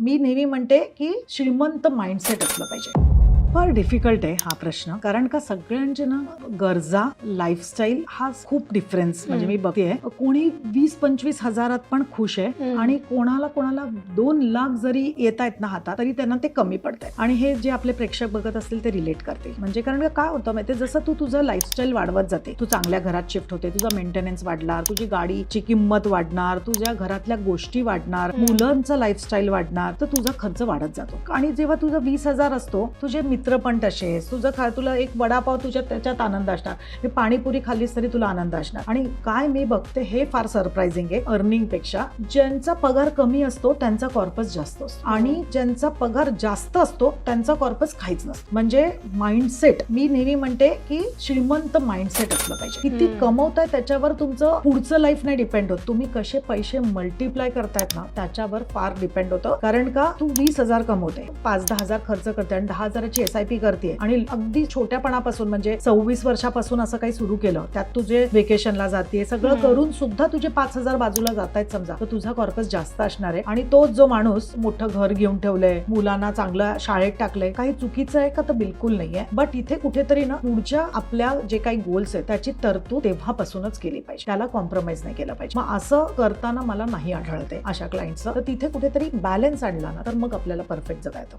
मी नेहमी म्हणते की श्रीमंत माइंडसेट असलं पाहिजे. फार डिफिकल्ट आहे हा प्रश्न, कारण का सगळ्यांचे ना गरजा, लाईफस्टाईल हा खूप डिफरन्स म्हणजे मी बघते. कोणी 20-25 हजारात पण खुश आहे आणि कोणाला 2 लाख जरी येत आहेत ना हातात तरी त्यांना ते कमी पडतंय. आणि हे जे आपले प्रेक्षक बघत असतील ते रिलेट करतील. म्हणजे कारण का काय होतं माहिती, जसं तू तुझं लाईफस्टाईल वाढवत जाते, तू चांगल्या घरात शिफ्ट होते, तुझा मेंटेनन्स वाढणार, तुझी गाडीची किंमत वाढणार, तुझ्या घरातल्या गोष्टी वाढणार, मुलांचं लाईफस्टाईल वाढणार, तर तुझा खर्च वाढत जातो. आणि जेव्हा तुझा 20,000 असतो, तुझे मित्र पण तसेच, तुला एक वडापाव त्याच्यात आनंद असणार, हे पाणीपुरी खाल्लीस तरी तुला आनंद असणार. आणि काय मी बघते हे फार सरप्राइझिंग आहे, अर्निंग पेक्षा ज्यांचा पगार कमी असतो त्यांचा कॉर्पस जास्त असतो आणि ज्यांचा पगार जास्त असतो त्यांचा कॉर्पस काहीच नसतो. म्हणजे माइंडसेट, मी नेहमी म्हणते की श्रीमंत माइंडसेट असलं पाहिजे. किती कमवताय त्याच्यावर तुमचं पुढचं लाईफ नाही डिपेंड होत, तुम्ही कसे पैसे मल्टिप्लाय करतायत ना त्याच्यावर फार डिपेंड होतं. कारण का तू 20,000 कमवते, 5-10 हजार खर्च करते आणि 10 हजाराची SIP करते आणि अगदी छोट्यापणापासून म्हणजे 26 वर्षापासून असं काही सुरू केलं, त्यात तुझे वेकेशनला जाते, सगळं करून सुद्धा तुझे 5,000 बाजूला जातायत समजा, तर तुझा कॉर्पस जास्त असणार आहे. आणि तोच जो माणूस मोठं घर घेऊन ठेवलंय, मुलांना चांगलं शाळेत टाकलंय, काही चुकीचं आहे का? तर बिलकुल नाहीये. बट इथे कुठेतरी ना पुढच्या आपल्या जे काही गोल्स आहेत त्याची तरतूद तेव्हापासूनच केली पाहिजे, त्याला कॉम्प्रोमाइज नाही केलं पाहिजे. मग असं करताना मला नाही आढळते अशा क्लायंटचं. तर तिथे कुठेतरी बॅलन्स आणला ना तर मग आपल्याला परफेक्ट जगा येतं.